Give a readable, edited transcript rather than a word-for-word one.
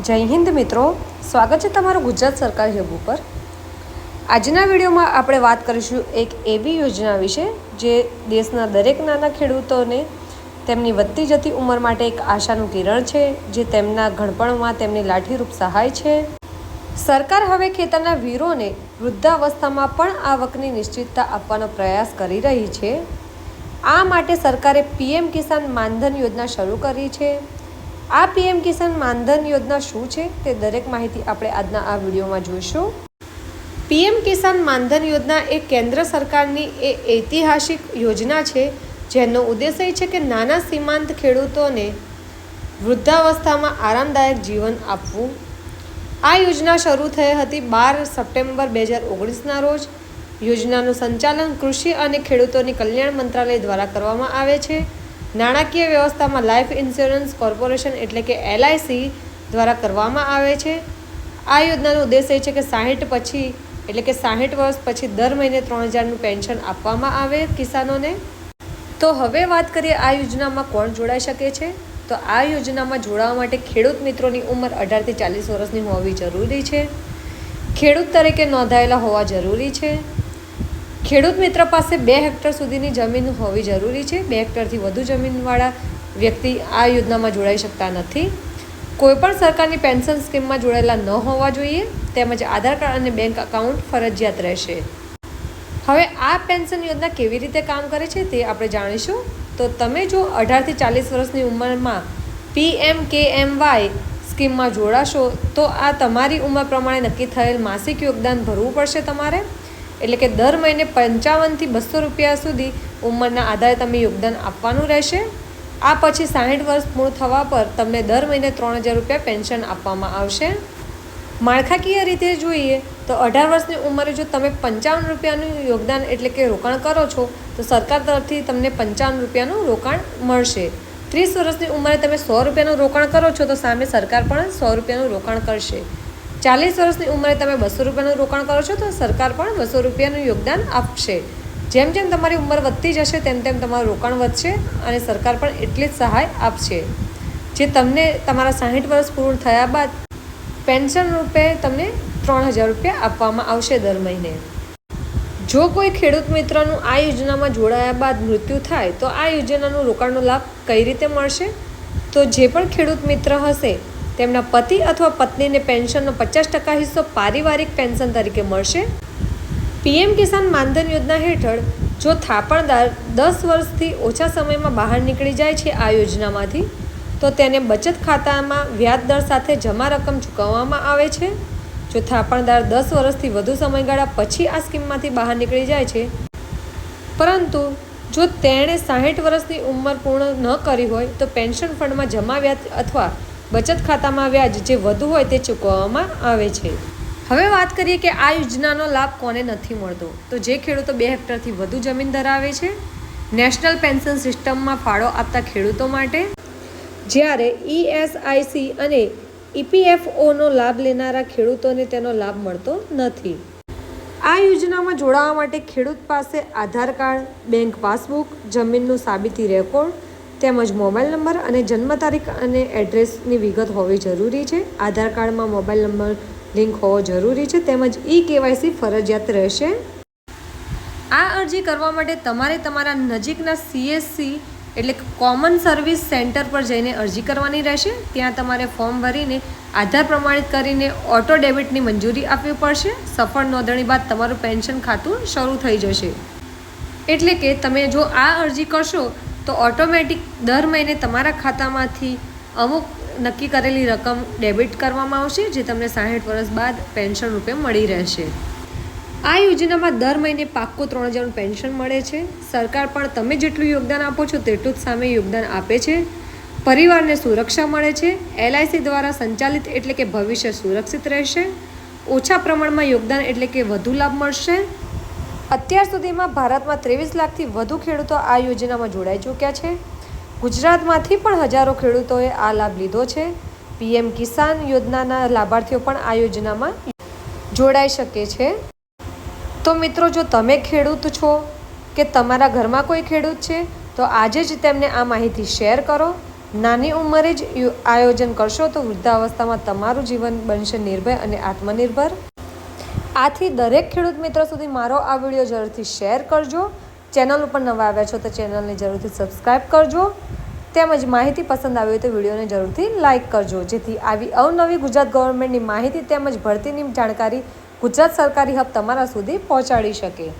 જય હિન્દ મિત્રો, સ્વાગત છે તમારું ગુજરાત સરકાર હબ ઉપર। આજના વિડીયોમાં આપણે વાત કરીશું એક એવી યોજના વિશે જે દેશના દરેક નાના ખેડૂતોને તેમની વધતી જતી ઉંમર માટે એક આશાનું કિરણ છે, જે તેમના ઘડપણમાં તેમની લાઠીરૂપ સહાય છે। સરકાર હવે ખેતરના વીરોને વૃદ્ધાવસ્થામાં પણ આવકની નિશ્ચિતતા આપવાનો પ્રયાસ કરી રહી છે। આ માટે સરકારે પીએમ કિસાન માનધન યોજના શરૂ કરી છે। આ પીએમ કિસાન માનધન યોજના શું છે તે દરેક માહિતી આપણે આજના આ વિડીયોમાં જોઈશું। પીએમ કિસાન માનધન યોજના એ કેન્દ્ર સરકારની ઐતિહાસિક યોજના છે, જેનો ઉદ્દેશ્ય છે કે નાના સીમાંત ખેડૂતોને વૃદ્ધાવસ્થામાં આરામદાયક જીવન આપવું। આ યોજના શરૂ થઈ હતી 12 સપ્ટેમ્બર 2019ના રોજ। યોજનાનું સંચાલન કૃષિ અને ખેડૂતોની કલ્યાણ મંત્રાલય દ્વારા કરવામાં આવે છે। નાણાકીય વ્યવસ્થામાં લાઈફ ઇન્સ્યોરન્સ કોર્પોરેશન એટલે કે LIC દ્વારા કરવામાં આવે છે। આ યોજનાનો ઉદ્દેશ્ય છે કે 60 પછી એટલે કે 60 વર્ષ પછી દર મહિને 3000નું પેન્શન આપવામાં આવે કિસાનોને। તો હવે વાત કરીએ આ યોજનામાં કોણ જોડાઈ શકે છે। તો આ યોજનામાં જોડાવા માટે ખેડૂત મિત્રોની ઉંમર 18 થી 40 વર્ષની હોવી જરૂરી છે। ખેડૂત તરીકે નોંધાયેલા હોવા જરૂરી છે। ખેડૂત મિત્ર પાસે 2 હેક્ટર સુધીની જમીન હોવી જરૂરી છે। 2 હેક્ટરથી વધુ જમીનવાળા વ્યક્તિ આ યોજનામાં જોડાઈ શકતા નથી। કોઈપણ સરકારની પેન્શન સ્કીમમાં જોડાયેલા ન હોવા જોઈએ, તેમજ આધાર કાર્ડ અને બેંક એકાઉન્ટ ફરજિયાત રહેશે। હવે આ પેન્શન યોજના કેવી રીતે કામ કરે છે તે આપણે જાણીશું। તો તમે જો 18 થી 40 વર્ષની ઉંમરમાં PMKMY સ્કીમમાં જોડાશો તો આ તમારી ઉંમર પ્રમાણે નક્કી થયેલ માસિક યોગદાન ભરવું પડશે તમારે। એટલે કે દર મહિને 55 થી 200 રૂપિયા સુધી ઉંમરના આધારે તમે યોગદાન આપવાનું રહેશે। આ પછી 60 વર્ષ પૂર્ણ થવા પર તમને દર મહિને 3000 રૂપિયા પેન્શન આપવામાં આવશે। માળખાકીય રીતે જોઈએ તો 18 વર્ષની ઉંમરે જો તમે 55 રૂપિયાનું યોગદાન એટલે કે રોકાણ કરો છો તો સરકાર તરફથી તમને 55 રૂપિયાનું રોકાણ મળશે। 30 વર્ષની ઉંમરે તમે 100 રૂપિયાનું રોકાણ કરો છો તો સામે સરકાર પણ 100 રૂપિયાનું રોકાણ કરશે। 40 વર્ષની ઉંમરે તમે 200 રૂપિયાનું રોકાણ કરો છો તો સરકાર પણ 200 રૂપિયાનું યોગદાન આપશે। જેમ જેમ તમારી ઉંમર વધતી જશે તેમ તેમ તમારું રોકાણ વધશે અને સરકાર પણ એટલી જ સહાય આપશે, જે તમને તમારા 60 વર્ષ પૂર્ણ થયા બાદ પેન્શન રૂપે તમને 3000 રૂપિયા આપવામાં આવશે દર મહિને। જો કોઈ ખેડૂત મિત્રનું આ યોજનામાં જોડાયા બાદ મૃત્યુ થાય તો આ યોજનાનું રોકાણનો લાભ કઈ રીતે મળશે? તો જે પણ ખેડૂત મિત્ર હશે તેમના પતિ અથવા પત્નીને પેન્શનનો 50% હિસ્સો પારિવારિક પેન્શન તરીકે મળશે। પીએમ કિસાન માનધન યોજના હેઠળ જો થાપણદાર 10 વર્ષથી ઓછા સમયમાં બહાર નીકળી જાય છે આ યોજનામાંથી, તો તેને બચત ખાતામાં વ્યાજ દર સાથે જમા રકમ ચૂકવવામાં આવે છે। જો થાપણદાર 10 વર્ષથી વધુ સમયગાળા પછી આ સ્કીમમાંથી બહાર નીકળી જાય છે, પરંતુ જો તેણે 60 વર્ષની ઉંમર પૂર્ણ ન કરી હોય તો પેન્શન ફંડમાં જમા વ્યાજ અથવા બચત ખાતામાં વ્યાજ જે વધુ હોય તે ચૂકવવામાં આવે છે। હવે વાત કરીએ કે આ યોજનાનો લાભ કોને નથી મળતો। તો જે ખેડૂતો 2 હેક્ટરથી વધુ જમીન ધરાવે છે, નેશનલ પેન્શન સિસ્ટમમાં ફાળો આપતા ખેડૂતો માટે, જ્યારે ESIC અને EPFOનો લાભ લેનારા ખેડૂતોને તેનો લાભ મળતો નથી। આ યોજનામાં જોડાવા માટે ખેડૂત પાસે આધાર કાર્ડ, બેંક પાસબુક, જમીનનું સાબિતી રેકોર્ડ તેમજ મોબાઈલ નંબર અને જન્મ તારીખ અને એડ્રેસની વિગત હોવી જરૂરી છે। આધાર કાર્ડમાં મોબાઈલ નંબર લિંક હોવો જરૂરી છે તેમજ KYC ફરજિયાત રહેશે। આ અરજી કરવા માટે તમારે તમારા નજીકના CSC એટલે કોમન સર્વિસ સેન્ટર પર જઈને અરજી કરવાની રહેશે। ત્યાં તમારે ફોર્મ ભરીને આધાર પ્રમાણિત કરીને ઓટો ડેબિટની મંજૂરી આપવી પડશે। સફળ નોંધણી બાદ તમારું પેન્શન ખાતું શરૂ થઈ જશે। એટલે કે તમે જો આ અરજી કરશો તો ઓટોમેટિક દર મહિને તમારા ખાતામાંથી અમુક નક્કી કરેલી રકમ ડેબિટ કરવામાં આવશે, જે તમને 60 વર્ષ બાદ પેન્શન રૂપે મળી રહેશે। આ યોજનામાં દર મહિને પાક્કું 3000નું પેન્શન મળે છે। સરકાર પણ તમે જેટલું યોગદાન આપો છો તેટલું જ સામે યોગદાન આપે છે। પરિવારને સુરક્ષા મળે છે। LIC દ્વારા સંચાલિત એટલે કે ભવિષ્ય સુરક્ષિત રહેશે। ઓછા પ્રમાણમાં યોગદાન એટલે કે વધુ લાભ મળશે। અત્યાર સુધીમાં ભારતમાં 23 લાખથી વધુ ખેડૂતો આ યોજનામાં જોડાઈ ચૂક્યા છે। ગુજરાતમાંથી પણ હજારો ખેડૂતોએ આ લાભ લીધો છે। પીએમ કિસાન યોજનાના લાભાર્થીઓ પણ આ યોજનામાં જોડાઈ શકે છે। તો મિત્રો, જો તમે ખેડૂત છો કે તમારા ઘરમાં કોઈ ખેડૂત છે તો આજે જ તેમને આ માહિતી શેર કરો નાની ઉંમરે જ આયોજન કરશો તો વૃદ્ધાવસ્થામાં તમારું જીવન બનશે નિર્ભય અને આત્મનિર્ભર. આથી દરેક ખેડૂત મિત્ર સુધી મારો આ વિડીયો જરૂરથી શેર કરજો. ચેનલ ઉપર નવા આવ્યા છો તો ચેનલને જરૂરથી સબસ્ક્રાઈબ કરજો. તેમજ માહિતી પસંદ આવી હોય તો વિડીયોને જરૂરથી લાઇક કરજો, જેથી આવી અવનવી ગુજરાત ગવર્મેન્ટની માહિતી તેમજ ભરતીની જાણકારી ગુજરાત સરકારી હબ તમારા સુધી પહોંચાડી શકે.